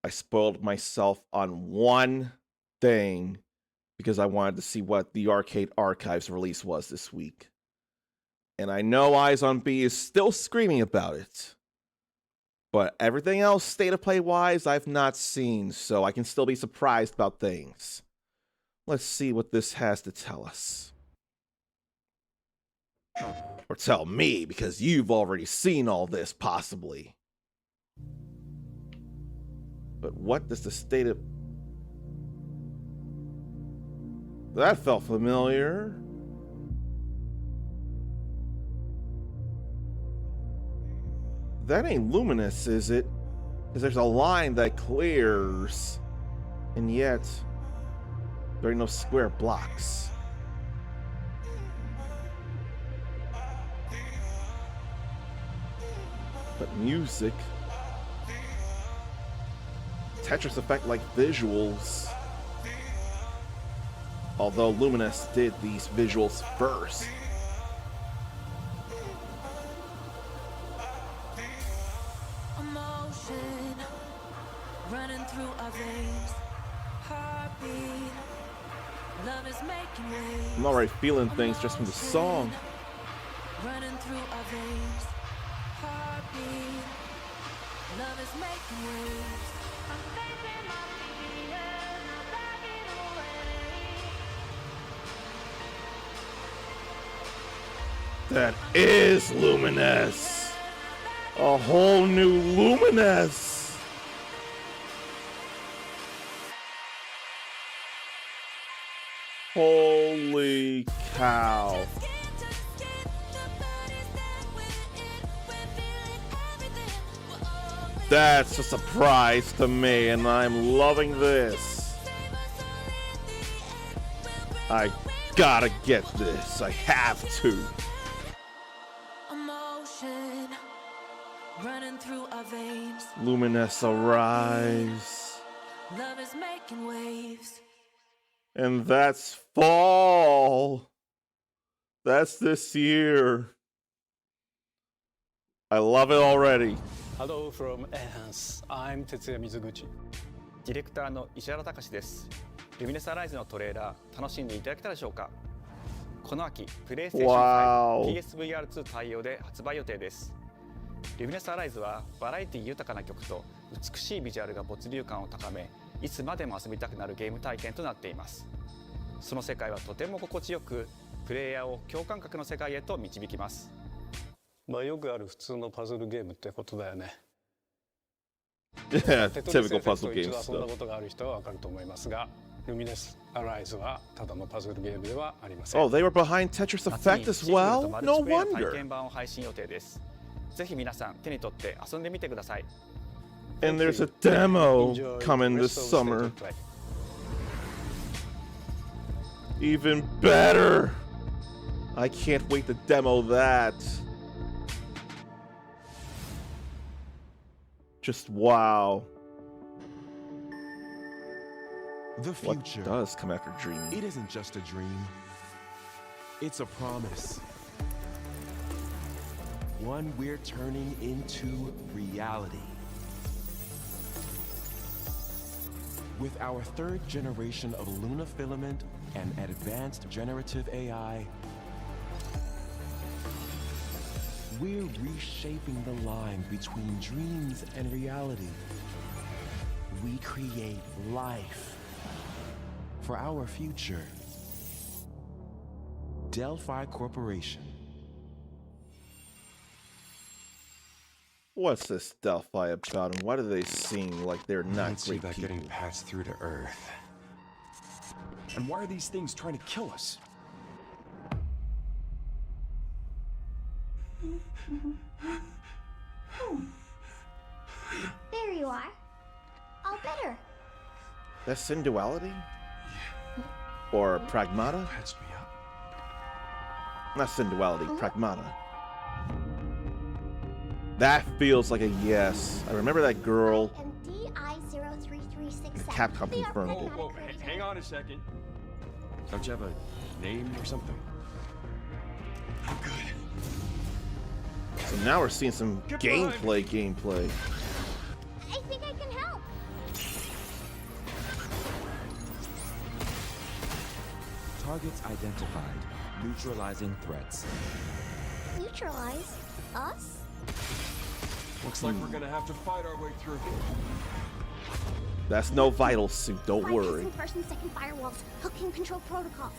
I spoiled myself on one thing because I wanted to see what the Arcade Archives release was this week. And I know Eyes on B is still screaming about it. But everything else, state of play wise, I've not seen, so I can still be surprised about things. Let's see what this has to tell us. Or tell me, because you've already seen all this, possibly. But what does the state of... That felt familiar. That ain't luminous, is it? Because there's a line that clears, and yet there ain't no square blocks. But music, Tetris Effect like visuals. Although Luminous did these visuals first. Emotion running through our veins. Heartbeat. Love is making waves. I'm already feeling things just from the song. Running through our veins. Heartbeat. Love is making waves. I'm facing my fears, not backing away. That is Luminous. A whole new Luminous. Holy cow. That's a surprise to me, and I'm loving this. I gotta get this. I have to. Emotion running through our veins. Luminous arise. Love is making waves. And that's fall. That's this year. I love it already. Hello from Enhance. I'm Tetsuya Mizuguchi. ディレクターの石原隆です。ルミネスアライズのトレーラー楽しんでいただけたでしょうか。この秋、PlayStation 5、PSVR2 対応で発売予定です。ルミネスアライズはバラエティ豊かな曲と美しいビジュアルが没入感を高め、いつまでも遊びたくなるゲーム体験となっています。その世界はとても心地よく、プレイヤーを共感覚の世界へと導きます。まあよくある普通のパズルゲームってことだよね。Yeah, typical puzzle game 一度遊んだ stuff. ことがある人はわかると思いますが、ルミネスアライズはただのパズルゲームではありません。 Oh, they were behind Tetris Effect as well? No 体 wonder. 験版を配信予定です。ぜひ皆さん手に取って遊んでみてください。And there's a demo coming this summer. Even better. I can't wait to demo that. Just wow. The What future, does come after dreaming? it isn't just a dream. It's a promise. One we're turning into reality. With our third generation of Luna filament and advanced generative AI, we're reshaping the line between dreams and reality. We create life for our future. Delphi Corporation. What's this Delphi about, and why do they seem like they're not Can't see great that people? getting passed through to Earth. And why are these things trying to kill us? There you are. All better. That's Synduality? Or Pragmata? Patch me up. Not Synduality, Pragmata. That feels like a yes. I remember that girl. And DI03367. Capcom They are confirmed it. pragmatic creators. Hang on a second. Don't you have a name or something? I'm good. So now we're seeing some gameplay. I think I can help. Targets identified. Neutralizing threats. Neutralize us? Looks like we're gonna have to fight our way through. That's no vital suit, don't worry. Bypassing first and second firewalls. Hooking control protocols.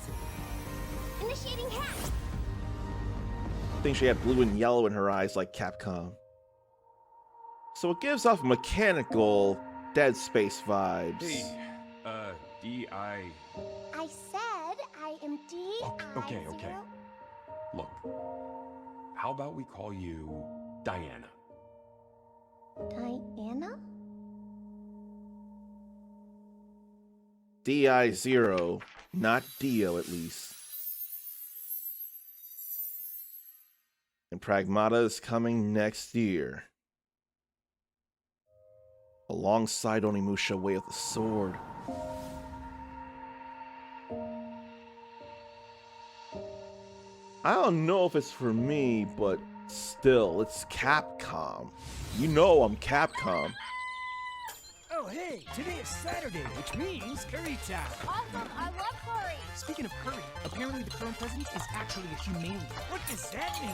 Initiating hack. I think she had blue and yellow in her eyes like Capcom. So it gives off mechanical Dead Space vibes. Hey, D.I. I said I am Okay. Look, how about we call you Diana? Diana? DI0, not Dio at least. And Pragmata is coming next year. Alongside Onimusha Way of the Sword. I don't know if it's for me, but still, it's Capcom. You know I'm Capcom. Oh, hey, today is Saturday, which means curry time. Awesome, I love curry. Speaking of curry, apparently the current president is actually a humane. What does that mean?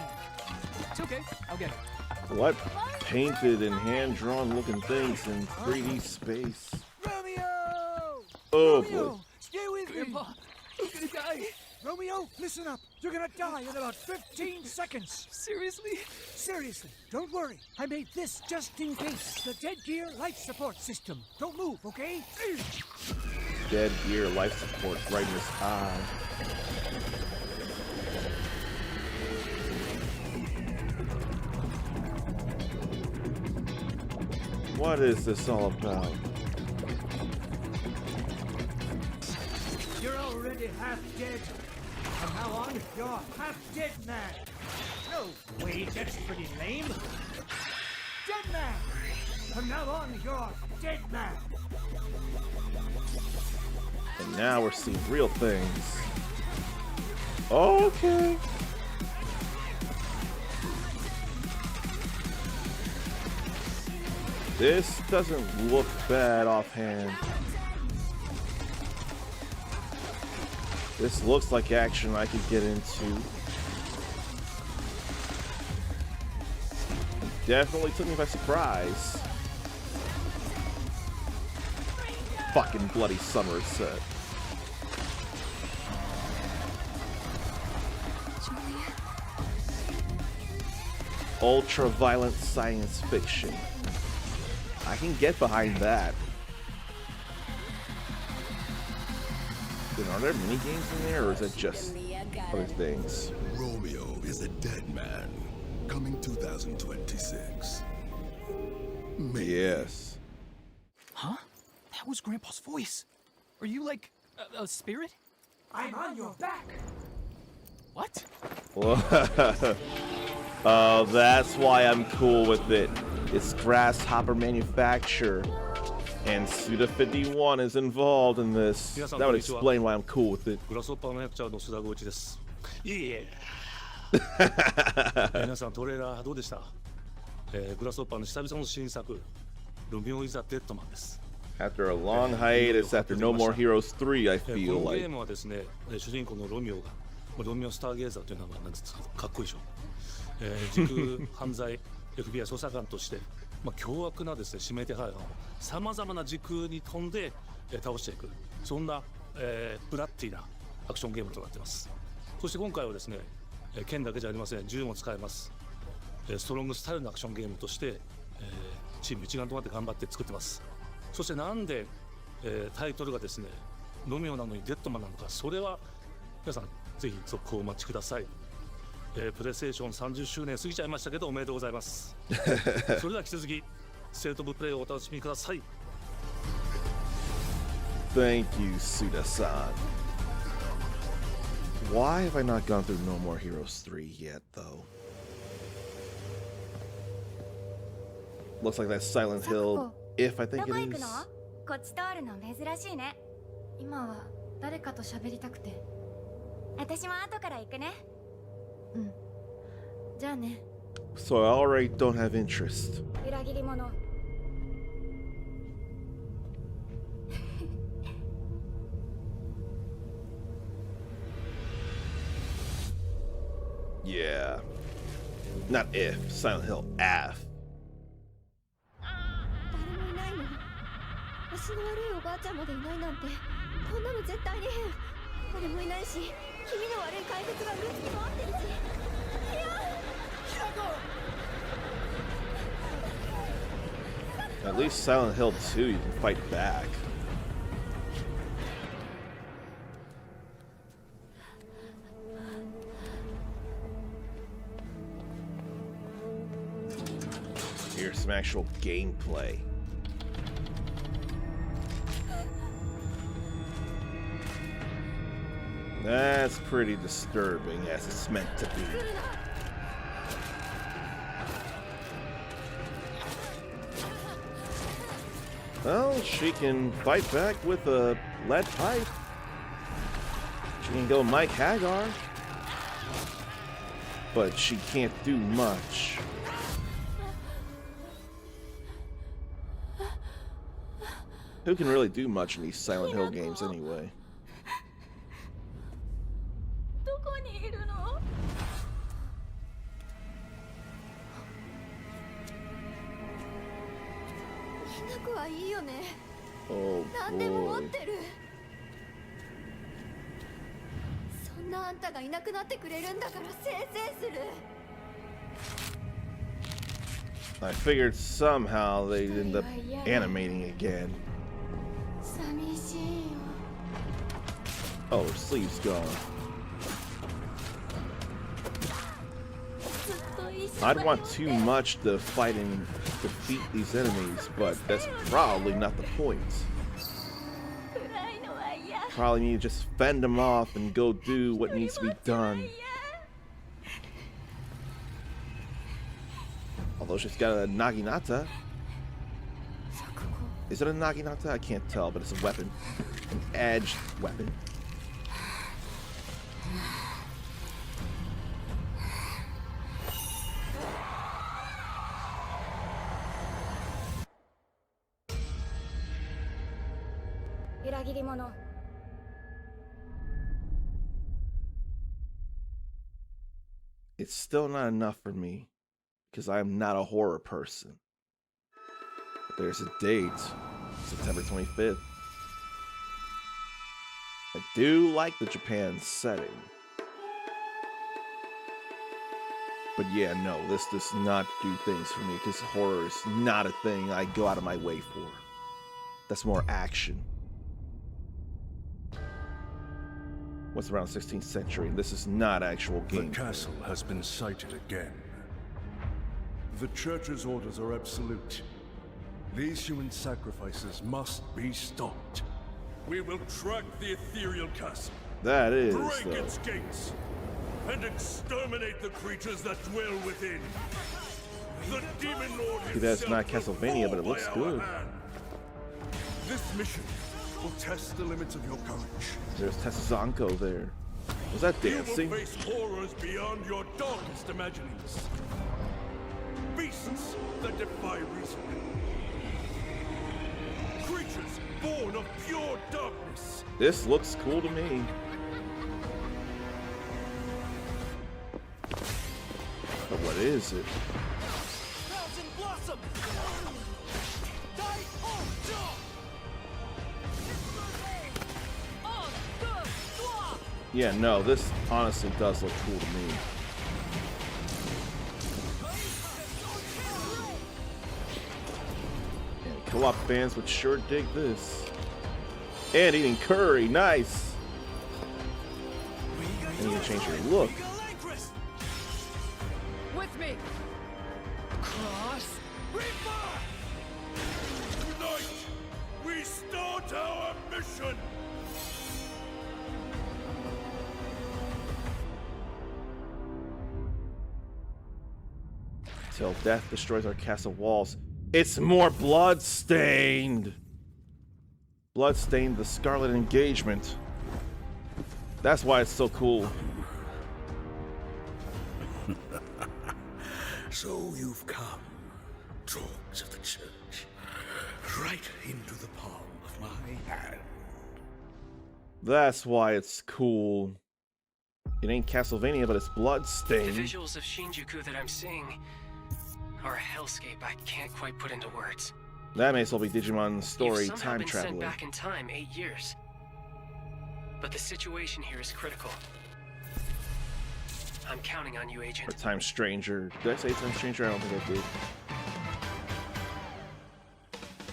It's okay, I'll get it. What painted and hand-drawn looking things in 3D space? Romeo! Oh Romeo, boy. stay with me. Grandpa, I'm gonna die. Romeo, listen up. You're gonna die in about 15 seconds. Seriously? Seriously, don't worry. I made this just in case. The Dead Gear life support system. Don't move, okay? Dead Gear life support right in his eye. What is this all about? You're already half dead. From now on, you're half dead man. No, wait, that's pretty lame. Dead man. From now on, you're dead man. And now we're seeing real things. Okay. This doesn't look bad offhand. This looks like action I could get into. Definitely took me by surprise. Fucking bloody summer set. Ultra violent science fiction. I can get behind that. Then are there mini games in there, or is it just other things? Romeo is a dead man. Coming 2026. Maybe. Yes. Huh? That was Grandpa's voice. Are you like a spirit? I'm on your back. What? Oh, that's why I'm cool with it. It's Grasshopper Manufacture, and Suda51 is involved in this. That would explain why I'm cool with it. グラスホッパーマネージャーの須田剛一です。いえいえ。皆さんトレーラーどうでした？グラスホッパーの久々の新作、ロミオイザデッドマンです。After a long hiatus, after No More Heroes 3, I こ feel のゲ like ームはですね、主人公のロミオが、ロミオスターゲーザーという名前なんですけど、かっこいいでしょ。時空犯罪 FBI 捜査官として、凶悪なですね指名手配犯をさまざまな時空に飛んで、倒していく、そんな、ブラッティなアクションゲームとなっています。そして今回はですね、剣だけじゃありません、銃も使えます。ストロングスタイルのアクションゲームとして、チーム一丸となって頑張って作ってます。そしてなんで、タイトルがですねロミオなのにデッドマンなのか、それは皆さんぜひ続行をお待ちください。プレイステーション30周年過ぎちゃいましたけどおめでとうございます。それでは引き続きステートオブプレイをお楽しみください。Thank you, Suda-san. Why have I not gone through No More Heroes 3 yet, though? Looks like that Silent Hill, if I think it is. こっち通るの珍しいね。今は誰かと喋りたくて。私も後から行くね。うん。じゃあね。So I already don't have interest. 裏切り者。Not if. Silent Hill F. 誰もいないの。足の悪いおばあちゃんまでいないなんて、こんなの絶対に変。誰もいないし、気味の悪い怪物がうるつき回ってるし。いや、At least Silent Hill 2, you can fight back. Here's some actual gameplay. That's pretty disturbing, as it's meant to be. Well, she can fight back with a lead pipe. She can go Mike Hagar. But she can't do much. Who can really do much in these Silent Hill games anyway? どこにいるの？ひな子はいいよね。 Oh 何でも持っ boy. てる。そんなあんたがいなくなってくれるんだからせいせいする。 I figured somehow they'd end up animating again. 寂しいよ。 Oh, her sleeve's gone. ずっと一緒 I'd だよ want too ね。 much to fight and defeat these enemies, but that's probably not the point. 暗いのは嫌。 Probably need to just fend them off and go do what needs to be done. Although she's got a naginata. Is it a naginata? I can't tell, but it's a weapon. An edged weapon. It's still not enough for me, because I am not a horror person. But there's a date, September 25th. I do like the Japan setting. But yeah, no, this does not do things for me, because horror is not a thing I go out of my way for. That's more action. What's around 16th century? This is not actual game. The castle has been sighted again. The church's orders are absolute. These human sacrifices must be stopped. We will track the ethereal castle. That is, break its gates, and exterminate the creatures that dwell within. The demon lord See, that's himself not will Castlevania, but it fall looks by our good. hand. This mission will test the limits of your courage. There's Tessazanko there. Was that dancing? You will face horrors beyond your darkest imaginings. Beasts that defy reason. Creatures born of pure darkness. This looks cool to me. But what is it? Yeah, no, this honestly does look cool to me. And co-op fans would sure dig this. And eating curry, nice! And you can change your look. With me. Cross. Tonight, we start our mission. Till death destroys our castle walls. It's more blood-stained! Blood-stained the Scarlet Engagement. That's why it's so cool. So you've come, dogs of the church, right into the palm of my hand. That's why it's cool. It ain't Castlevania, but it's The Bloodstained. visuals of Shinjuku that I'm seeing are a hellscape I can't quite put into words. That may as well be Digimon Story You've somehow Time been sent Traveler. back in time 8 years. But the situation here is critical. I'm counting on you, Or Agent. Time Stranger. Did I say Time Stranger? I don't think I did.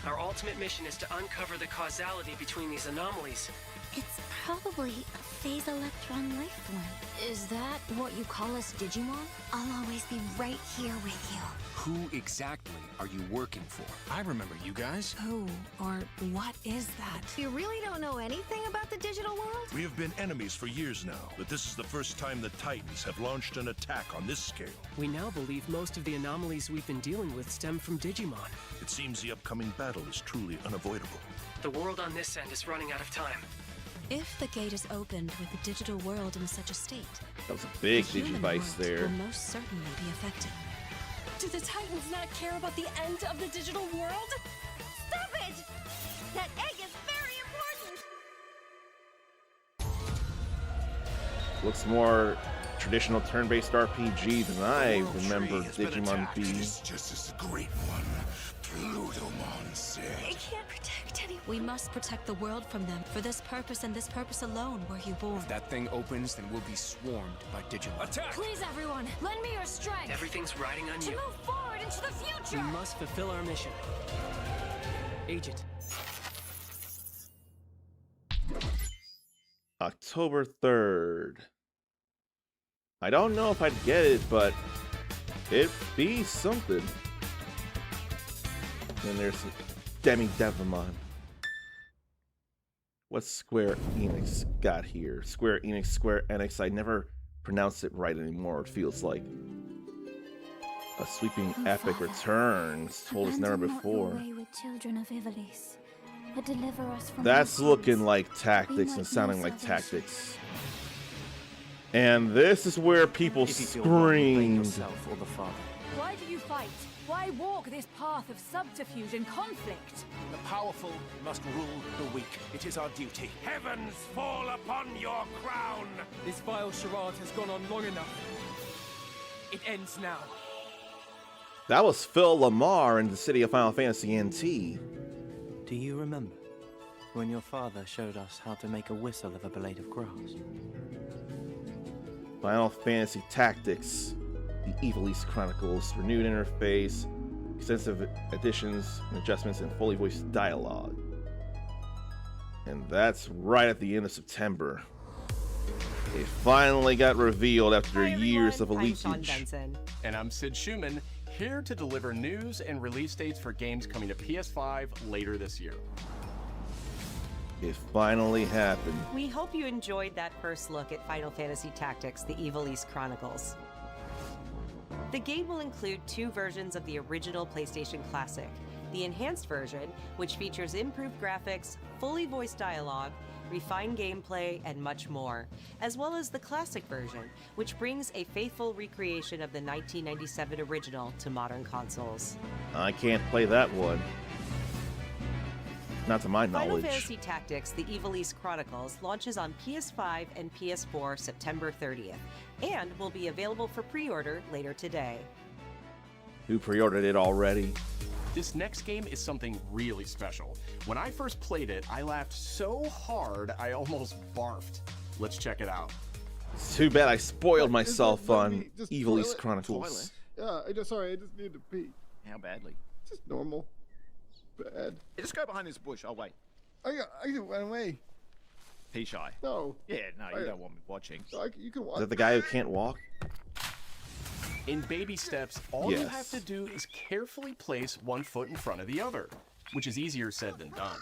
Our ultimate mission is to uncover the causality between these anomalies. It's probably a phase electron life form. Is that what you call us Digimon? I'll always be right here with you. Who exactly are you working for? I remember you guys. Who or what is that? You really don't know anything about the digital world? We have been enemies for years now, but this is the first time the Titans have launched an attack on this scale. We now believe most of the anomalies we've been dealing with stem from Digimon. It seems the upcoming battle is truly unavoidable. The world on this end is running out of time. If the gate is opened with the digital world in such a state, That was a big the human Digivice world there. will most certainly be affected. Do the Titans not care about the end of the digital world? Stop it! That egg is very important! Looks more traditional turn-based RPG than I remember Digimon being. Just as the great one, Plutomon said. It can't protect anyone. We must protect the world from them. For this purpose and this purpose alone were you born. If that thing opens, then we'll be swarmed by Digimon. Attack! Please, everyone, lend me your strength Everything's riding on to you. move forward into the We future. must fulfill our mission. Agent, October 3rd. I don't know if I'd get it, but it'd be something. Then there's some Demi-Devimon. What's Square Enix got here? Square Enix. I never pronounce it right anymore, it feels like. A sweeping epic returns, told us never before. That's looking like tactics and sounding like tactics. And this is where people screamed. Why do you fight? Why walk this path of subterfuge and conflict? The powerful must rule the weak. It is our duty. Heavens fall upon your crown! this vile charade has gone on long enough. It ends now. That was Phil Lamar in the City of Final Fantasy NT. Do you remember when your father showed us how to make a whistle of a blade of grass? Final Fantasy Tactics, the Evil East Chronicles, renewed interface, extensive additions and adjustments, and fully voiced dialogue. And that's right at the end of September. It finally got revealed after years of a leakage. And I'm Sid Schumann, here to deliver news and release dates for games coming to PS5 later this year. It finally happened. We hope you enjoyed that first look at Final Fantasy Tactics: The Evil East Chronicles. The game will include 2 versions of the original PlayStation Classic. The enhanced version, which features improved graphics, fully voiced dialogue, refined gameplay, and much more, as well as the classic version, which brings a faithful recreation of the 1997 original to modern consoles. I can't play that one. Not to my Final knowledge. Fantasy Tactics: The Evil East Chronicles launches on PS5 and PS4 September 30th, and will be available for pre-order later today. Who pre-ordered it already? This next game is something really special. When I first played it, I laughed so hard I almost barfed. Let's check it out. It's too bad I spoiled myself on Evil East Chronicles. Yeah, I just need to pee. How badly? Just normal. Bad. Just go behind this bush. I'll wait. I can run away. Pea shy. No. Yeah, no, you don't want me watching. You can watch. Is that the guy who can't walk? In baby steps, all you Yes. have to do is carefully place one foot in front of the other, which is easier said than done.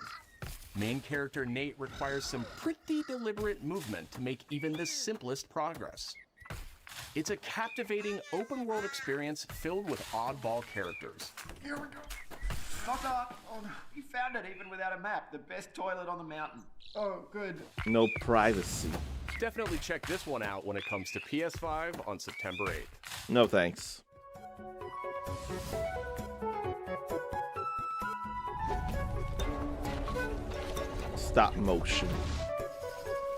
Main character Nate requires some pretty deliberate movement to make even the simplest progress. It's a captivating open-world experience filled with oddball characters. Here we go. Knock up. Oh, you found it even without a map. The best toilet on the mountain. Oh, good. No privacy. Definitely check this one out when it comes to PS5 on September 8th. No thanks. Stop motion.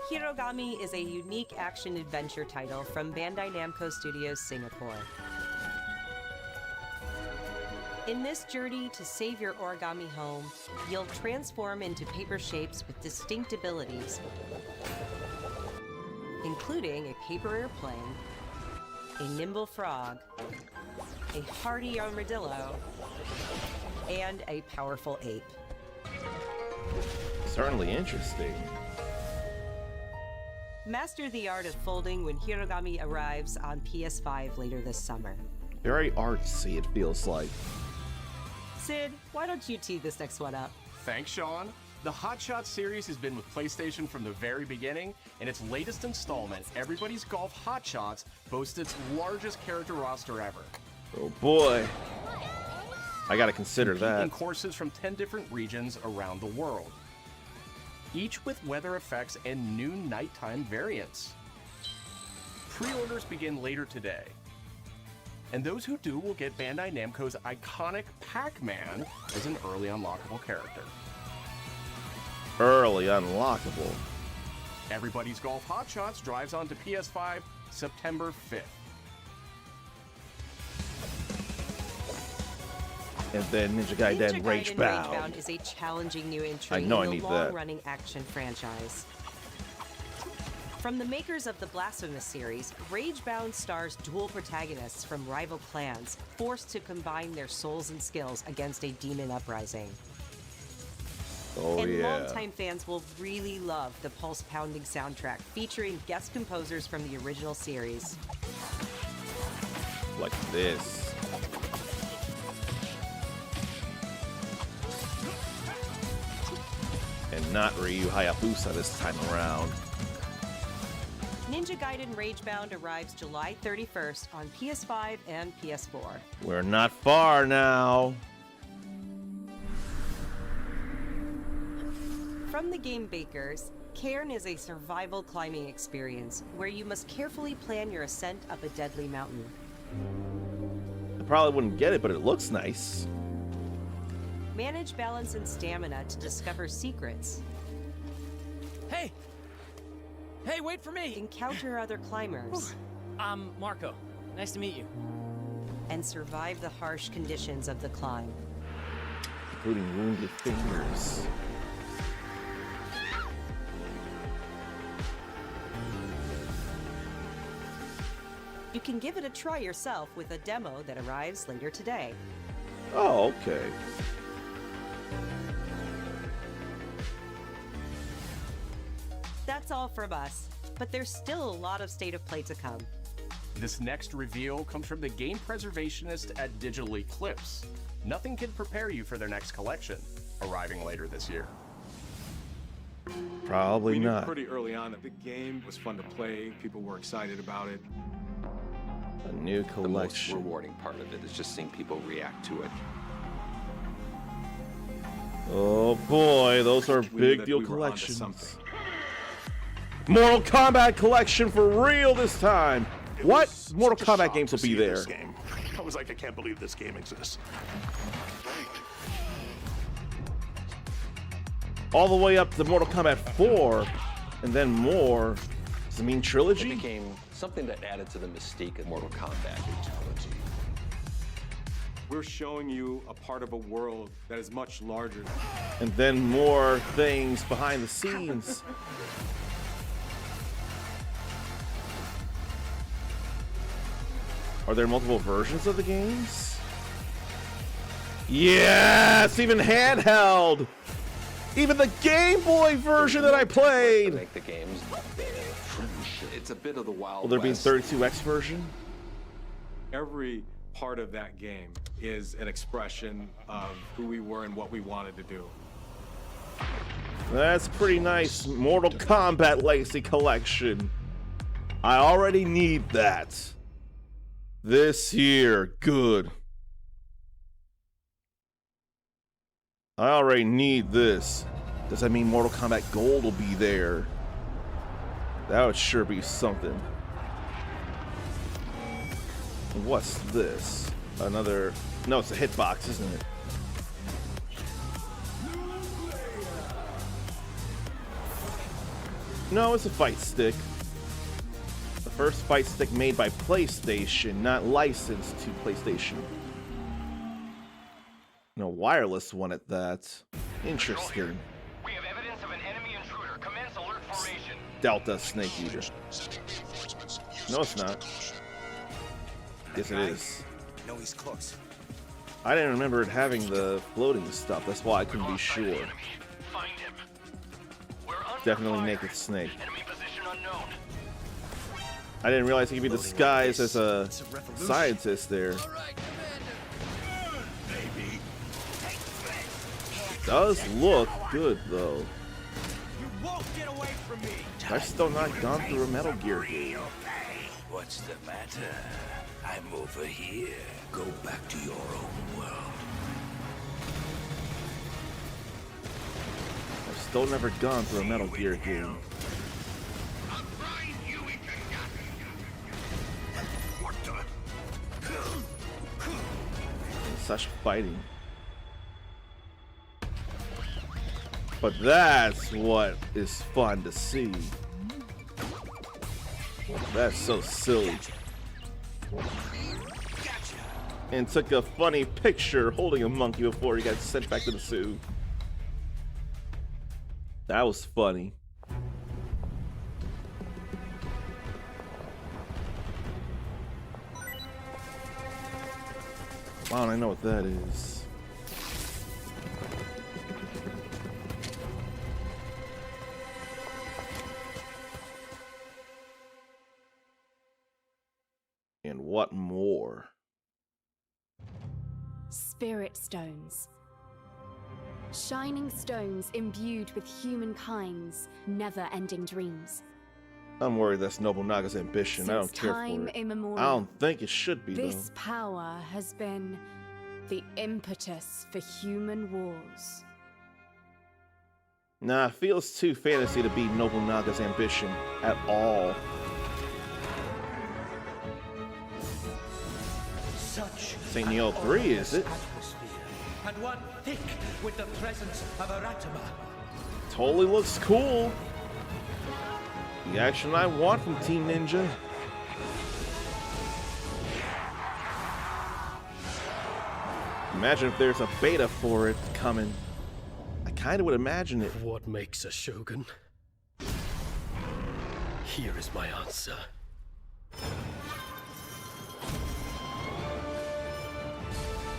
Hirogami is a unique action-adventure title from Bandai Namco Studios Singapore. In this journey to save your origami home, you'll transform into paper shapes with distinct abilities, including a paper airplane, a nimble frog, a hardy armadillo, and a powerful ape. Certainly interesting. Master the art of folding when Hirogami arrives on PS5 later this summer. Very artsy, it feels like. Sid, why don't you tee this next one up? Thanks, Sean. The Hot Shots series has been with PlayStation from the very beginning, and its latest installment, Everybody's Golf Hot Shots, boasts its largest character roster ever. Oh boy. I gotta consider that. In courses from 10 different regions around the world, each with weather effects and new nighttime variants. Pre-orders begin later today, and those who do will get Bandai Namco's iconic Pac-Man as an early unlockable character. Early unlockable. Everybody's Golf Hot Shots drives onto PS5 September 5th. And then Ninja Gaiden Rage Bound. Ragebound is a challenging new entry in I the need that. long-running action franchise. From the makers of the Blasphemous series, Ragebound stars dual protagonists from rival clans, forced to combine their souls and skills against a demon uprising. Oh, and yeah. longtime fans will really love the pulse-pounding soundtrack featuring guest composers from the original series. Like this. And not Ryu Hayabusa this time around. Ninja Gaiden Ragebound arrives July 31st on PS5 and PS4. We're not far now. From the game bakers, Cairn is a survival climbing experience where you must carefully plan your ascent up a deadly mountain. I probably wouldn't get it, but it looks nice. Manage balance and stamina to discover secrets. Hey! Hey, wait for me! Encounter other climbers. I'm Marco. Nice to meet you. And survive the harsh conditions of the climb. Including wounded fingers. You can give it a try yourself with a demo that arrives later today. Oh, okay. That's all from us, but there's still a lot of State of Play to come. This next reveal comes from the game preservationist at Digital Eclipse. Nothing can prepare you for their next collection, arriving later this year. Probably we knew not. pretty early on that the game was fun to play. People were excited about it. A new The most collection. rewarding part of it is just seeing people react to it. Oh boy, those are We knew big that deal we were onto collections. something. Mortal Kombat collection for real this time. What? was Mortal such a Kombat shock games to will be see there. this game. I was like, I can't believe this game exists. All the way up to Mortal Kombat 4, and then more. Does it mean trilogy? It became something that added to the mystique of Mortal Kombat. We're showing you a part of a world that is much larger. And then more things behind the scenes. Are there multiple versions of the games? Yes, even handheld. Even the Game Boy version that I played. Make the games. It's a bit of the Wild Will there be a West. 32X version? Every part of that game is an expression of who we were and what we wanted to do. That's pretty nice. Mortal Kombat Legacy Collection. I already need that. This year. Good. I already need this. Does that mean Mortal Kombat Gold will be there? That would sure be something. What's this? Another... No, it's a hitbox, isn't it? No, it's a fight stick. The first fight stick made by PlayStation, not licensed to PlayStation. No, wireless one at that. Interesting. We have evidence of an enemy intruder. Commence alert formation. Delta Snake Eater. No, it's not. Yes, it is. No, he's close. I didn't remember it having the floating stuff. That's why I couldn't be sure. Find him. Definitely Naked Snake. Enemy position unknown. I didn't realize he could be disguised as a scientist there. Does look good though. You won't get away from me. I've still not gone through a Metal Gear game. What's the matter? I'm over here. Go back to your own world. I've still never gone through a Metal Gear game. Such fighting. But that's what is fun to see. That's so silly. And took a funny picture holding a monkey before he got sent back to the zoo. That was funny. Wow, I know what that is. And what more? Spirit stones. Shining stones imbued with humankind's never-ending dreams. I'm worried that's Nobunaga's ambition. I don't care for Time it. immemorial, I don't think it should be, this though. power has been the impetus for human wars. Nah, it feels too fantasy to be Nobunaga's ambition at all. Such St. Neo 3, is it? and one thick with the presence of Aratama. Totally looks cool. The action I want from Team Ninja. Imagine if there's a beta for it coming. I kind of would imagine it. What makes a shogun? Here is my answer.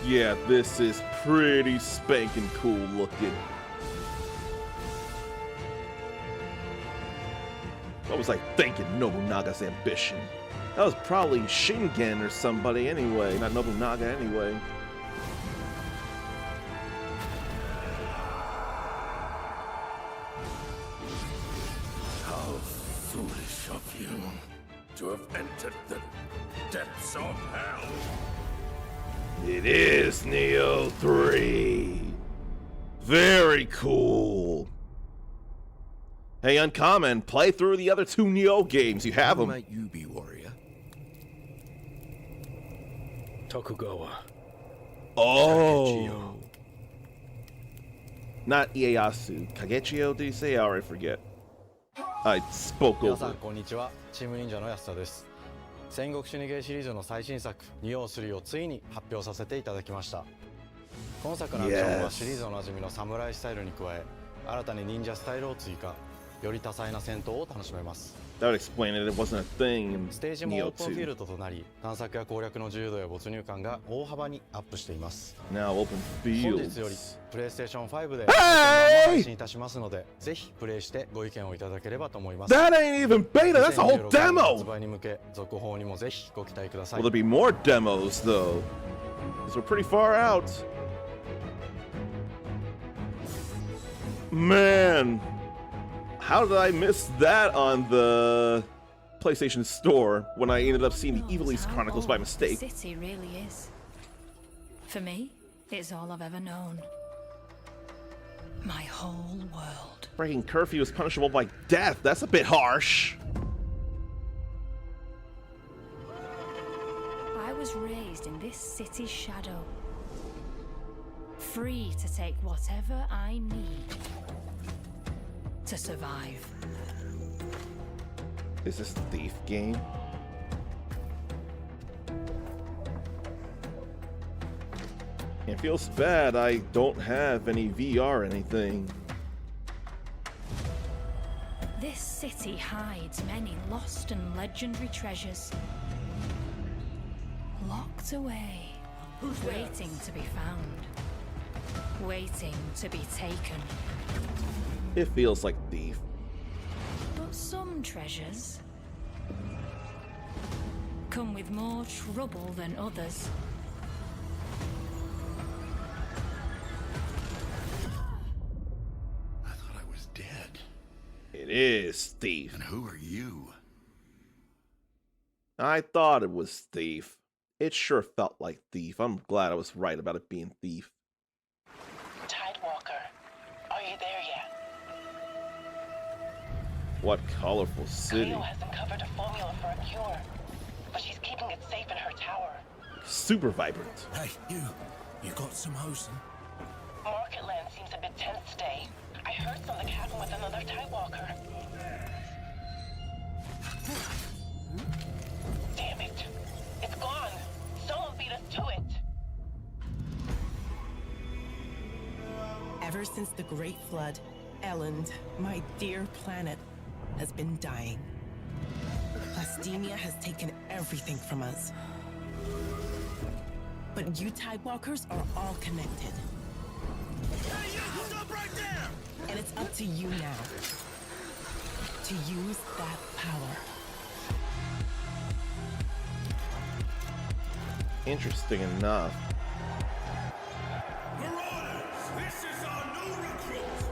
Yeah, this is pretty spanking cool looking. What was I thinking? Nobunaga's ambition. That was probably Shingen or somebody anyway, not Nobunaga anyway. How foolish of you to have entered the depths of hell. It is Neo 3. Very cool. Hey, Uncommon, play through the other two Neo games. You have them. Who might you be, warrior? Tokugawa. Oh. Not Ieyasu. Kagechio, did you say? I already forget. I spoke 皆さ over. んこんにちは。チーム忍者の安田です。戦国死にゲーシリーズの最新作「ニオ3」をついに発表させていただきました。今作のアクションはシリーズおなじみの侍スタイルに加え、新たに忍者スタイルを追加。より多彩な戦闘を楽しめます。That would explain it. It wasn't a thing in ステージも Neo オープンフィー 2. ルドとなり、探索や攻略の自由度や没入感が大幅にアップしています。 Now open 本日より fields. PlayStation 5で Hey! 配信いたしますので、ぜひプレイしてご意見をいただければと思います。 That ain't even beta. That's a whole 2026年の demo. 発売に向け、続報にもぜひご期待ください。 Will there be more demos though? Because we're pretty far out. Man, how did I miss that on the PlayStation Store when I ended up seeing the Evil East Chronicles by mistake? The city really is. For me, it's all I've ever known. My whole world. Breaking curfew is punishable by death. That's a bit harsh. I was raised in this city's shadow. Free to take whatever I need to survive. Is this a Thief game? It feels bad I don't have any VR or anything. This city hides many lost and legendary treasures. Locked away, waiting to be found. Waiting to be taken. It feels like Thief. But some treasures come with more trouble than others. I thought I was dead. It is Thief. And who are you? I thought it was Thief. It sure felt like Thief. I'm glad I was right about it being Thief. Tidewalker, are you there yet? What colorful city. Cleo has uncovered a formula for a cure, but she's keeping it safe in her tower. Super vibrant. Hey, you got some hosen? Marketland seems a bit tense today. I heard something happen with another Tidewalker. Damn it. It's gone. Someone beat us to it. Ever since the Great Flood, Elland, my dear planet, has been dying. Plastemia has taken everything from us. But you Tidewalkers are all connected. Hey, you! Stop right there! And it's up to you now to use that power. Interesting enough. This is our new recruit!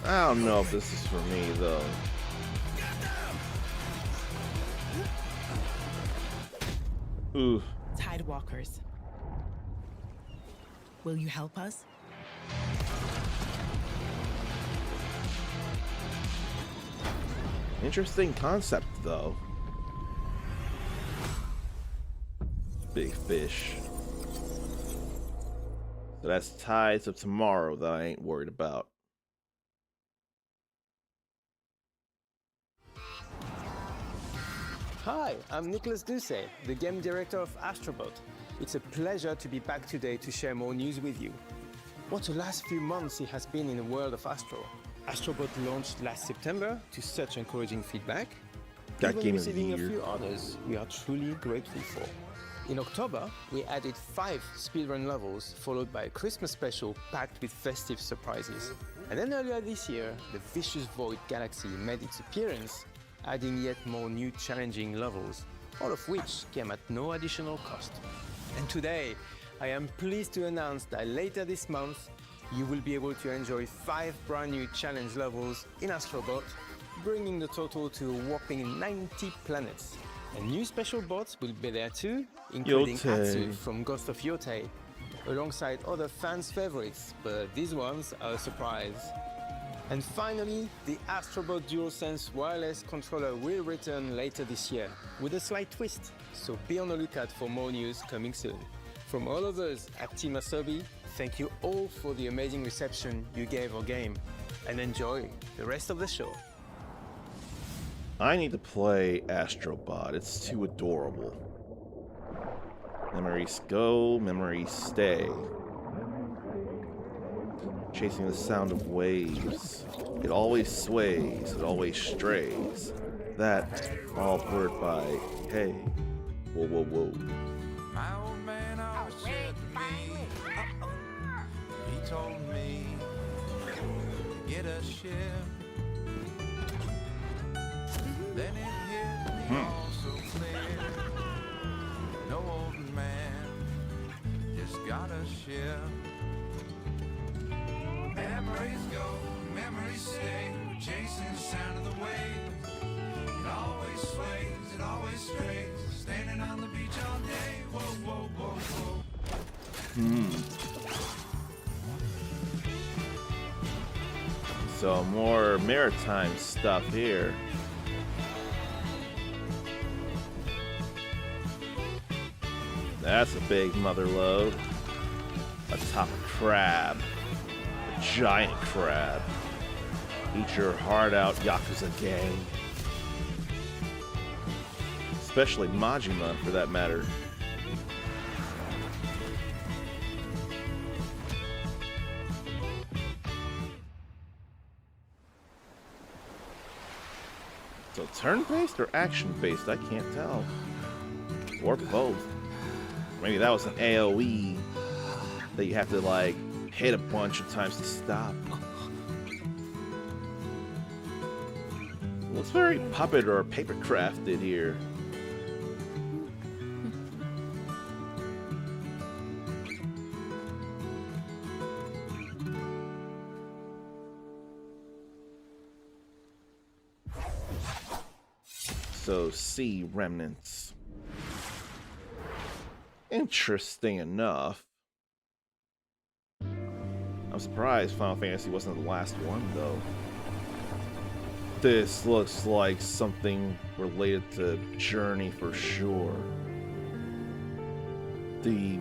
I don't know if this is for me though. Ooh. Tidewalkers, will you help us? Interesting concept though. Big fish. So that's Tides of Tomorrow that I ain't worried about. Hi, I'm Nicholas Doucet, the game director of Astrobot. It's a pleasure to be back today to share more news with you. What the last few months it has been in the world of Astro. Astrobot launched last September to such encouraging feedback. That Even game of the receiving a year. few honors we are truly grateful for. In October, we added 5 speedrun levels, followed by a Christmas special packed with festive surprises. And then earlier this year, the Vicious Void Galaxy made its appearance, adding yet more new challenging levels, all of which came at no additional cost. And today, I am pleased to announce that later this month, you will be able to enjoy 5 brand new challenge levels in Astrobot, bringing the total to a whopping 90 planets. And new special bots will be there too, including Yotei. Atsu from Ghost of Yotei, alongside other fans' favorites, but these ones are a surprise. And finally, the Astrobot DualSense wireless controller will return later this year, with a slight twist, so be on the lookout for more news coming soon. From all of us at Team Asobi, thank you all for the amazing reception you gave our game, and enjoy the rest of the show. I need to play Astrobot. It's too adorable. Memories go, memories stay. Chasing the sound of waves. It always sways, it always strays. That, all blurred by, hey, whoa, whoa, whoa. My old man always said to me, he told me, get a ship. Then it hit me all so clear. No old man just got a ship. Memories go, memories stay, chasing the sound of the waves. It always sways, it always strays, standing on the beach all day. Whoa, whoa, whoa, whoa. So more maritime stuff here. That's a big mother lode. A top crab. A giant crab. Eat your heart out, Yakuza gang. Especially Majima, for that matter. So turn-based or action-based? I can't tell. Or both. Maybe that was an AoE that you have to, like, hit a bunch of times to stop. Looks very puppet or paper crafted here. So, sea remnants. Interesting enough. I'm surprised Final Fantasy wasn't the last one, though. This looks like something related to Journey for sure. The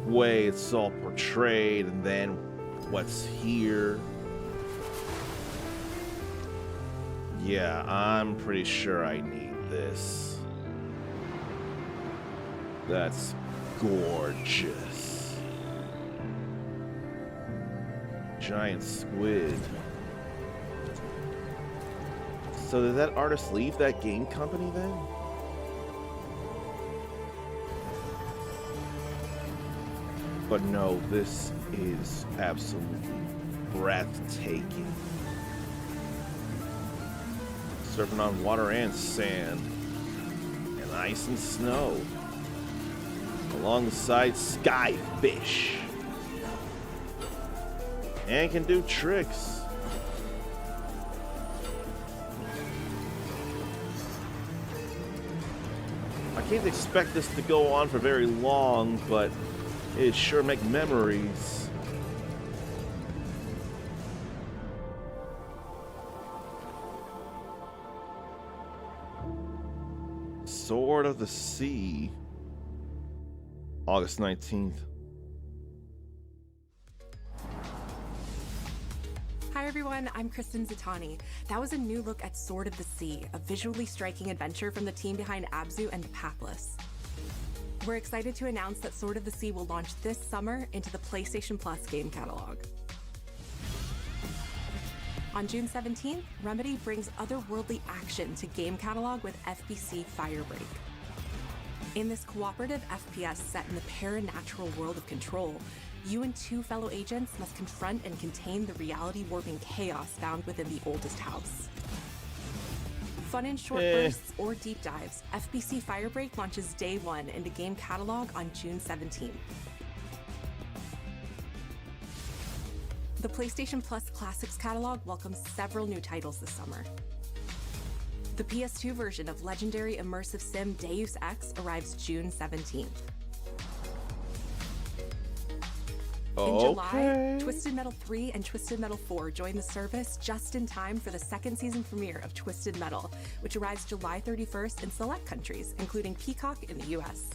way it's all portrayed and then what's here. Yeah, I'm pretty sure I need this. That's gorgeous. Giant squid. So did that artist leave that game company then? But no, this is absolutely breathtaking. Surfing on water and sand, and ice and snow, alongside skyfish, and can do tricks. I can't expect this to go on for very long, but it sure make memories. Sword of the Sea, August 19th. Hi everyone, I'm Kristen Zatani. That was a new look at Sword of the Sea, a visually striking adventure from the team behind Abzu and The Pathless. We're excited to announce that Sword of the Sea will launch this summer into the PlayStation Plus game catalog. On June 17th, Remedy brings otherworldly action to game catalog with FBC Firebreak. In this cooperative FPS set in the paranatural world of Control, you and two fellow agents must confront and contain the reality-warping chaos found within the oldest house. Fun in short bursts or deep dives, FBC Firebreak launches day one into game catalog on June 17th. The PlayStation Plus Classics catalog welcomes several new titles this summer. The PS2 version of legendary immersive sim Deus Ex arrives June 17th. In July, Twisted Metal 3 and Twisted Metal 4 join the service just in time for the second season premiere of Twisted Metal, which arrives July 31st in select countries, including Peacock in the US.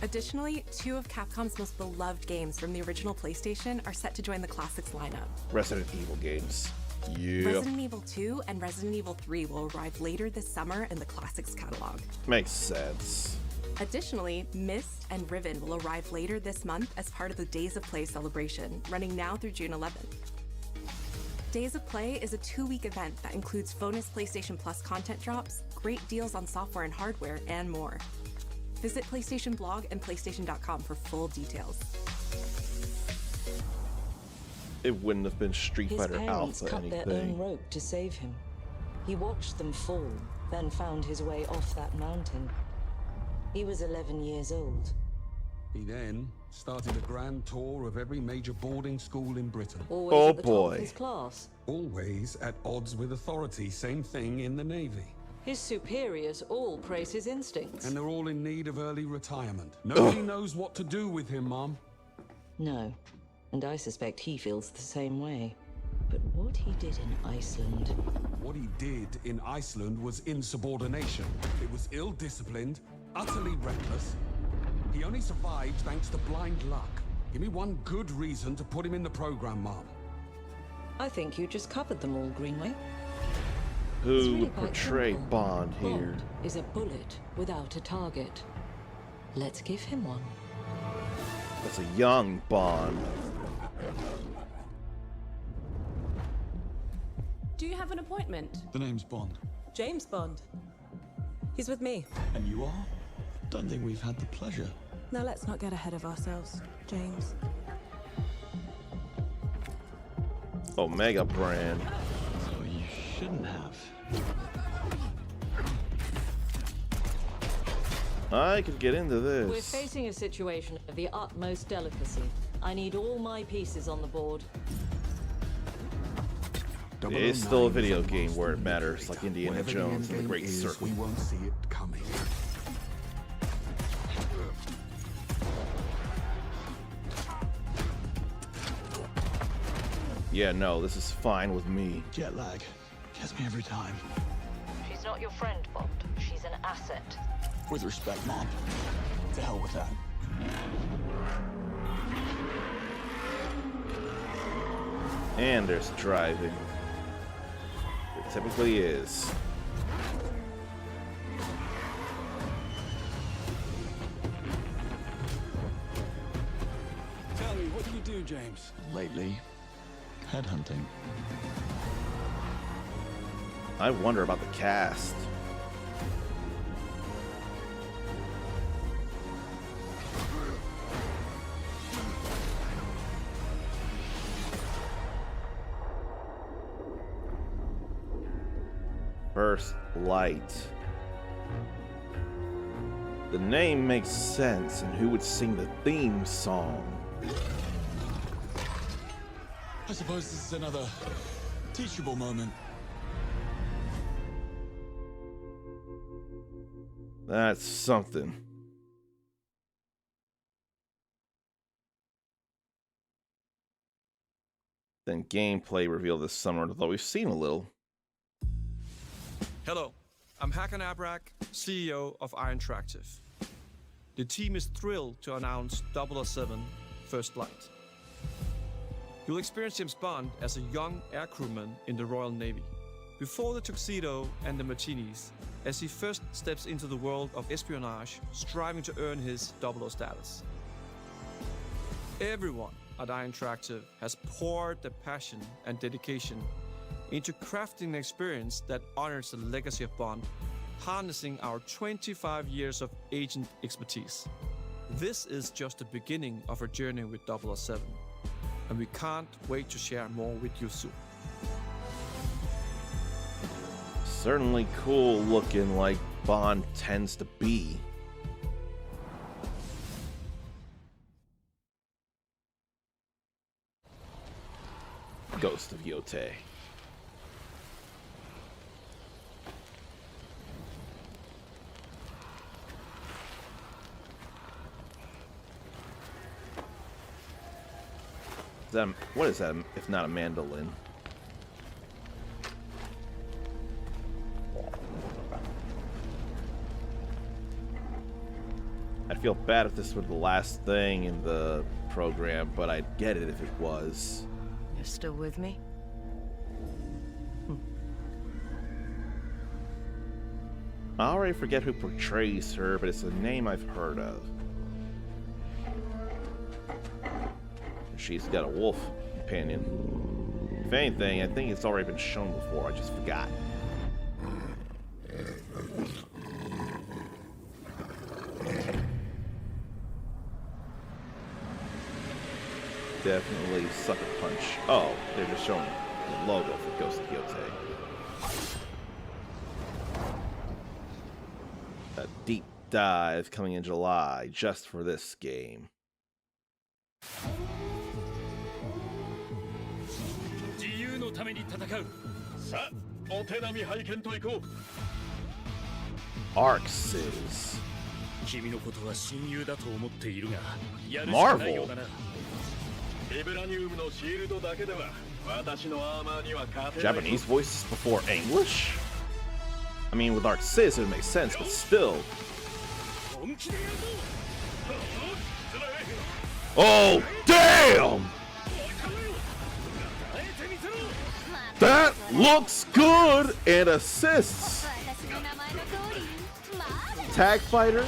Additionally, two of Capcom's most beloved games from the original PlayStation are set to join the Classics lineup. Resident Evil games. Yeah. Resident Evil 2 and Resident Evil 3 will arrive later this summer in the Classics catalog. Makes sense. Additionally, Myst and Riven will arrive later this month as part of the Days of Play celebration, running now through June 11th. Days of Play is a 2-week event that includes bonus PlayStation Plus content drops, great deals on software and hardware, and more. Visit PlayStation Blog and PlayStation.com for full details. It wouldn't have been Street Fighter parents Alpha cut anything. their own rope to save him. He watched them fall, then found his way off that mountain. He was 11 years old. He then started a grand tour of every major boarding school in Britain. Always at the top of his class. Always at odds with authority. Same thing in the Navy. His superiors all praise his instincts. And they're all in need of early retirement. Nobody knows what to do with him, Mom. No, and I suspect he feels the same way. But what he did in Iceland... What he did in Iceland was insubordination. It was ill-disciplined, utterly reckless. He only survived thanks to blind luck. Give me one good reason to put him in the program, Mom. I think you just covered them all, Greenway. Who really would quite portray simple. Bond here? Bond is a bullet without a target. Let's give him one. That's a young Bond. Do you have an appointment? The name's Bond. James Bond. He's with me. And you are? Don't think we've had the pleasure. Now let's not get ahead of ourselves, James. Omega brand. So you shouldn't have. I could get into this. We're facing a situation of the utmost delicacy. I need all my pieces on the board. It's still a video game where it matters, like Indiana Jones and the Great Circle. We won't see it coming. Yeah, no, this is fine with me. Jet lag gets me every time. She's not your friend, Bond. She's an asset. With respect, Mom. To hell with that. And there's driving. It typically is. Tell me, what do you do, James? Lately, headhunting. I wonder about the cast. First Light. The name makes sense, and who would sing the theme song? I suppose this is another teachable moment. That's something. Then gameplay revealed this summer, although we've seen a little. Hello, I'm Hakan Abrak, CEO of Iron Interactive. The team is thrilled to announce 007 First Light. You'll experience James Bond as a young air crewman in the Royal Navy. Before the tuxedo and the martinis, as he first steps into the world of espionage, striving to earn his 00 status. Everyone at Iron Interactive has poured their passion and dedication into crafting an experience that honors the legacy of Bond, harnessing our 25 years of agent expertise. This is just the beginning of our journey with 007, and we can't wait to share more with you soon. Certainly cool looking, like Bond tends to be. Ghost of Yote. What is that if not a mandolin? I'd feel bad if this were the last thing in the program, but I'd get it if it was. You're still with me? I already forget who portrays her, but it's a name I've heard of. She's got a wolf companion. If anything, I think it's already been shown before, I just forgot. Definitely sucker punch. Oh, they're just showing the logo for Ghost of Yote. A deep dive coming in July just for this game. Arxes. Marvel. Japanese voices before English? I mean, with Arxes it makes sense, but still. Oh, damn! That looks good and assists. Tag fighter.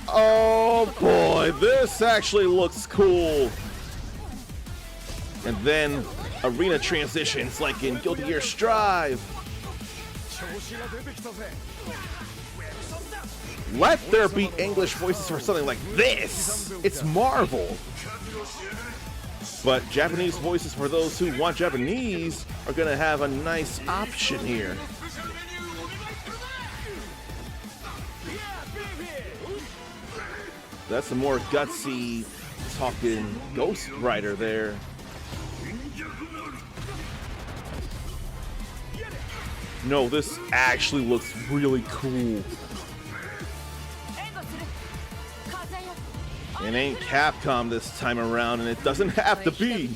Oh boy, this actually looks cool. And then arena transitions like in Guilty Gear Strive. Let there be English voices for something like this. It's Marvel. But Japanese voices for those who want Japanese are gonna have a nice option here. That's a more gutsy talking Ghost Rider there. No, this actually looks really cool. It ain't Capcom this time around, and it doesn't have to be.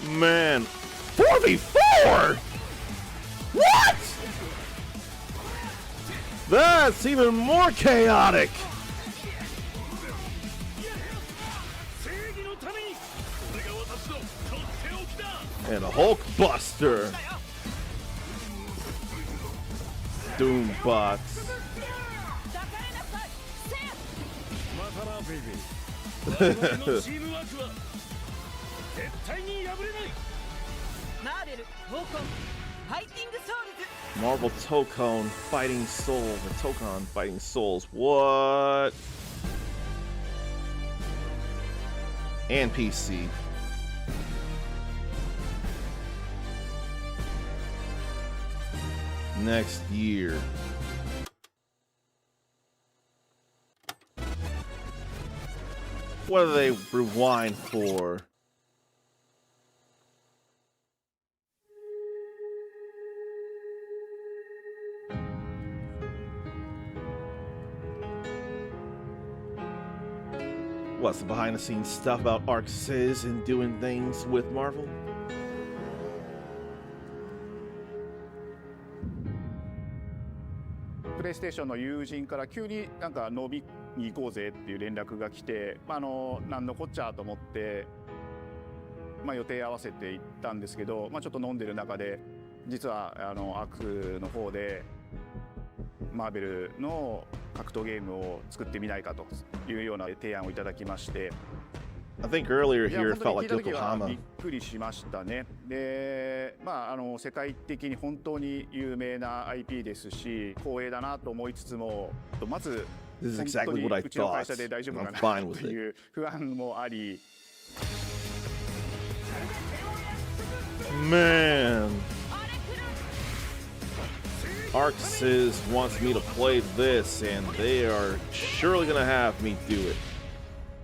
Man, 4v4? What? That's even more chaotic. And a Hulk Buster. Doombots. Marvel Tokon Fighting Souls, or Tokon Fighting Souls. What? And PC. Next year. What do they rewind for? What's the behind the scenes stuff about ArcSys and doing things with Marvel? PlayStation の友人から急になんか飲みに行こうぜっていう連絡が来て、なんのこっちゃと思って、予定合わせて行ったんですけど、ちょっと飲んでる中で実はアクの方でマーベルの格闘ゲームを作ってみないかというような提案をいただきまして。I think earlier here it felt like びっ Yokohama. くりしましたね。で、世界的に本当に有名な IP ですし、光栄だなと思いつつも、まず This is 本当 exactly に what I うちの thought. 会社で大丈夫か I'm な fine と with い it. う不安もあり。Man. ArcSys wants me to play this, and they are surely gonna have me do it.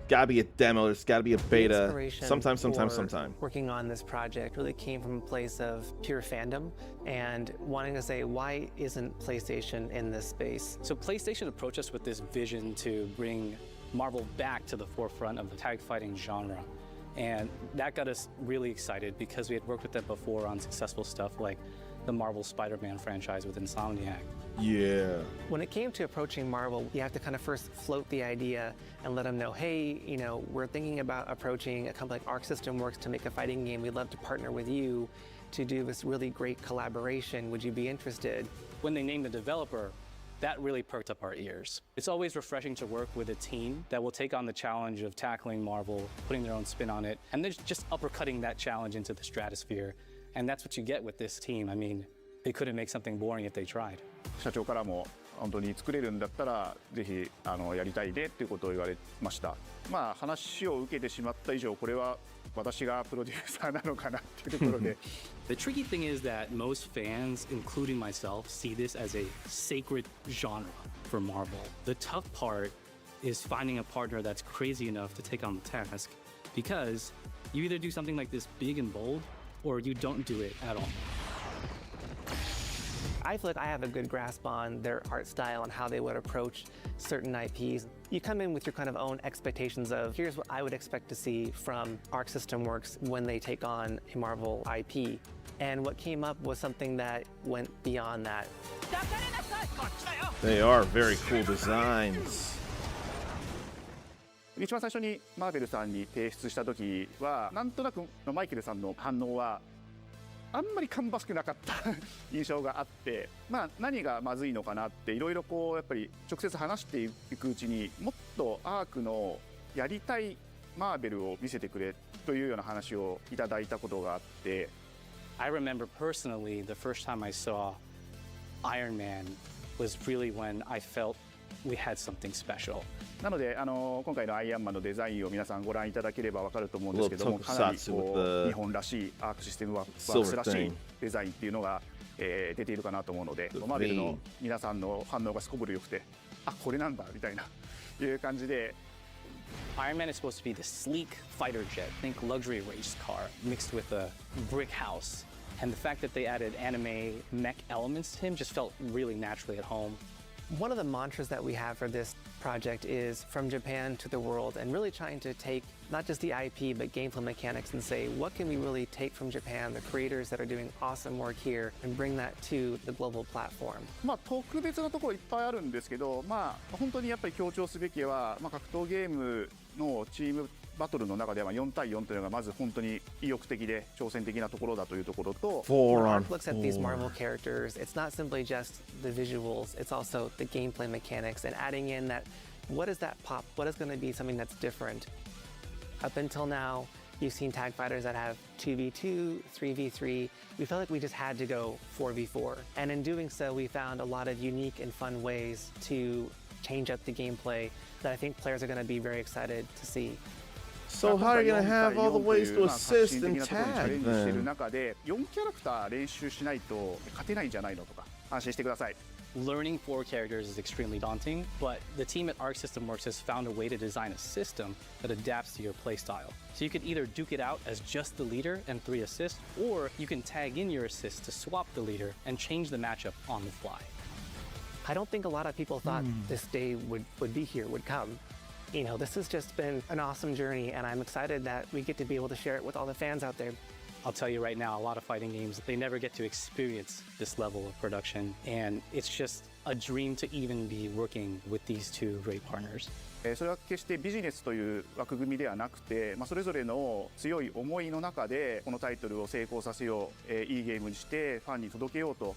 Gotta be a demo, there's gotta be a beta. Sometime. Working on this project really came from a place of pure fandom and wanting to say, why isn't PlayStation in this space? So PlayStation approached us with this vision to bring Marvel back to the forefront of the tag fighting genre. And that got us really excited because we had worked with them before on successful stuff like the Marvel Spider-Man franchise with Insomniac. Yeah. When it came to approaching Marvel, you have to kind of first float the idea and let them know, hey, we're thinking about approaching a company like Arc System Works to make a fighting game. We'd love to partner with you to do this really great collaboration. Would you be interested? When they named the developer, that really perked up our ears. It's always refreshing to work with a team that will take on the challenge of tackling Marvel, putting their own spin on it, and then just uppercutting that challenge into the stratosphere. And that's what you get with this team. I mean, they couldn't make something boring if they tried. 社長からも本当に作れるんだったらぜひやりたいねっていうことを言われました。話を受けてしまった以上これは私がプロデューサーなのかなっていうところで。The tricky thing is that most fans, including myself, see this as a sacred genre for Marvel. The tough part is finding a partner that's crazy enough to take on the task, because you either do something like this big and bold, or you don't do it at all. I feel like I have a good grasp on their art style and how they would approach certain IPs. You come in with your kind of own expectations of, here's what I would expect to see from Arc System Works when they take on a Marvel IP. And what came up was something that went beyond that. They are very cool designs. 一番最初にマーベルさんに提出した時はなんとなくマイケルさんの反応はあんまり芳しくなかった印象があって、まあ何がまずいのかなっていろいろこうやっぱり直接話していくうちにもっとアークのやりたいマーベルを見せてくれというような話をいただいたことがあって。I remember personally the first time I saw Iron Man was really when I felt we had something special. なので今回のアイアンマンのデザインを皆さんご覧いただければわかると思うんですけども、かなりこう日本らしいアークシステムワークスらしいデザインっていうのが、出ているかなと思うので、マーベルの皆さんの反応がすこぶる良くて、あ、これなんだみたいないう感じで。Iron Man is supposed to be the sleek fighter jet, think luxury race car mixed with a brick house. And the fact that they added anime mech elements to him just felt really naturally at home. One of the mantras that we have for this project is from Japan to the world, and really trying to take not just the IP but gameplay mechanics and say, what can we really take from Japan, the creators that are doing awesome work here, and bring that to the global platform. まあ特別なところいっぱいあるんですけど、まあ本当にやっぱり強調すべきは、まあ格闘ゲームのチームバトルの中では4対4というのがまず本当に意欲的で挑戦的なところだというところと、Mark looks at these Marvel characters, it's not simply just the visuals, it's also the gameplay mechanics and adding in that what is that pop, what is going to be something that's different. Up until now, you've seen tag fighters that have 2v2, 3v3. We felt like we just had to go 4v4. And in doing so, we found a lot of unique and fun ways to change up the gameplay that I think players are going to be very excited to see. So how are you going to have all the ways to assist and tag then? 中で4キャラクター練習しないと勝てないんじゃないのとか安心してください。Learning 4 characters is extremely daunting, but the team at Arc System Works has found a way to design a system that adapts to your playstyle. So you could either duke it out as just the leader and 3 assists, or you can tag in your assists to swap the leader and change the matchup on the fly. I don't think a lot of people thought this day would be here, would come. You know, this has just been an awesome journey, and I'm excited that we get to be able to share it with all the fans out there. I'll tell you right now, a lot of fighting games, they never get to experience this level of production, and it's just a dream to even be working with these 2 great partners. それは決してビジネスという枠組みではなくて、まあ、それぞれの強い思いの中でこのタイトルを成功させよう、いいゲームにしてファンに届けようと。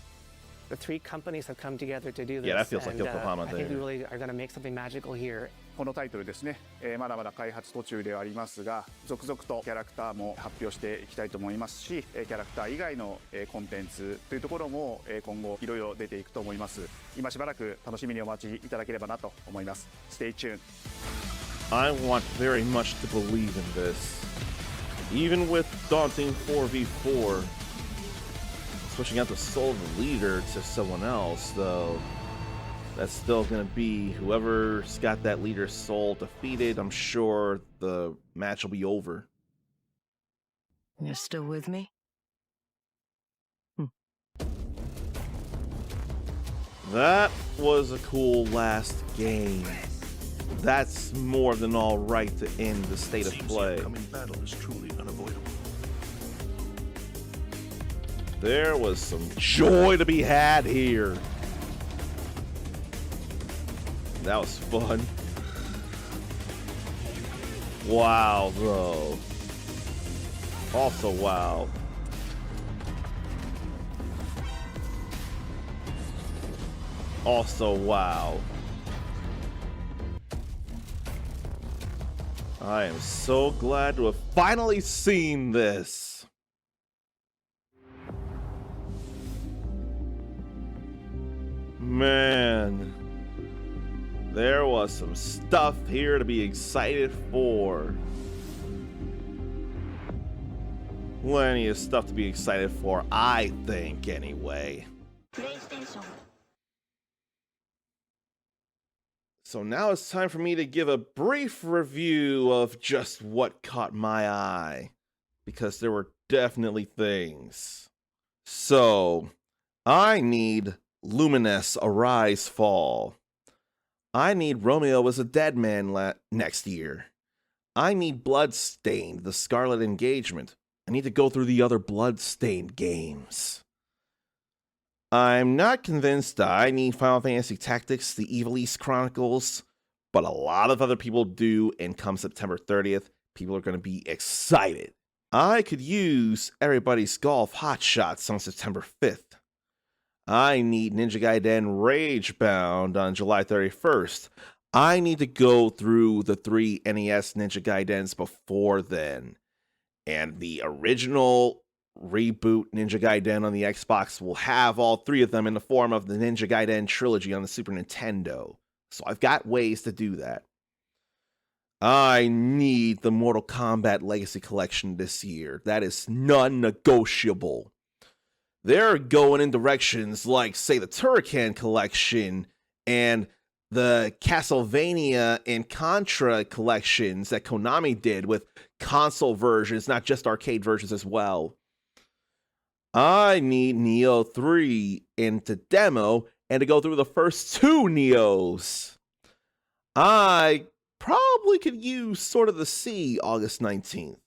The 3 companies have come together to do this, Yeah, that feels like and Yokohama I think we there. really are going to make something magical here. このタイトルですね、まだまだ開発途中ではありますが、続々とキャラクターも発表していきたいと思いますし、キャラクター以外のコンテンツというところも今後いろいろ出ていくと思います。今しばらく楽しみにお待ちいただければなと思います。Stay tuned. I want very much to believe in this. Even with daunting 4v4, switching out the soul of the leader to someone else, though, that's still going to be whoever's got that leader's soul defeated. I'm sure the match will be over. You're still with me? That was a cool last game. That's more than all right to end the state of play. The upcoming battle is truly unavoidable. There was some joy to be had here. That was fun. Wow, though. Also, wow. Also, wow. I am so glad to have finally seen this. Man, there was some stuff here to be excited for. Plenty of stuff to be excited for, I think, anyway. PlayStation. So now it's time for me to give a brief review of just what caught my eye, because there were definitely things. So, I need Luminous Arise Fall. I need Romeo as a Dead Man next year. I need Bloodstained, The Scarlet Engagement. I need to go through the other Bloodstained games. I'm not convinced I need Final Fantasy Tactics, the Evil East Chronicles, but a lot of other people do, and come September 30th, people are going to be excited. I could use Everybody's Golf Hot Shots on September 5th. I need Ninja Gaiden Ragebound on July 31st. I need to go through the 3 NES Ninja Gaidens before then. And the original reboot Ninja Gaiden on the Xbox will have all 3 of them in the form of the Ninja Gaiden trilogy on the Super Nintendo. So I've got ways to do that. I need the Mortal Kombat Legacy Collection this year. That is non-negotiable. They're going in directions like, say, the Turrican Collection and the Castlevania and Contra collections that Konami did with console versions, not just arcade versions as well. I need Neo 3 into demo and to go through the first 2 Neos. I probably could use Sword of the Sea August 19th.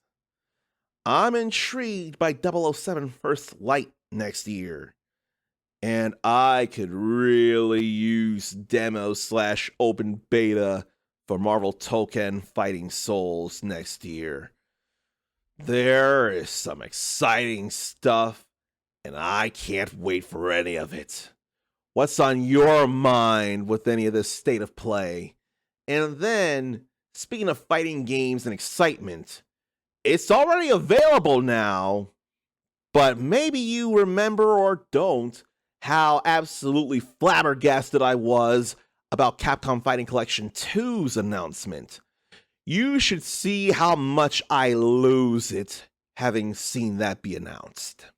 I'm intrigued by 007 First Light next year. And I could really use demo/open beta for Marvel Token Fighting Souls next year. There is some exciting stuff, and I can't wait for any of it. What's on your mind with any of this state of play? And then, speaking of fighting games and excitement, it's already available now, but maybe you remember or don't how absolutely flabbergasted I was about Capcom Fighting Collection 2's announcement. You should see how much I lose it having seen that be announced.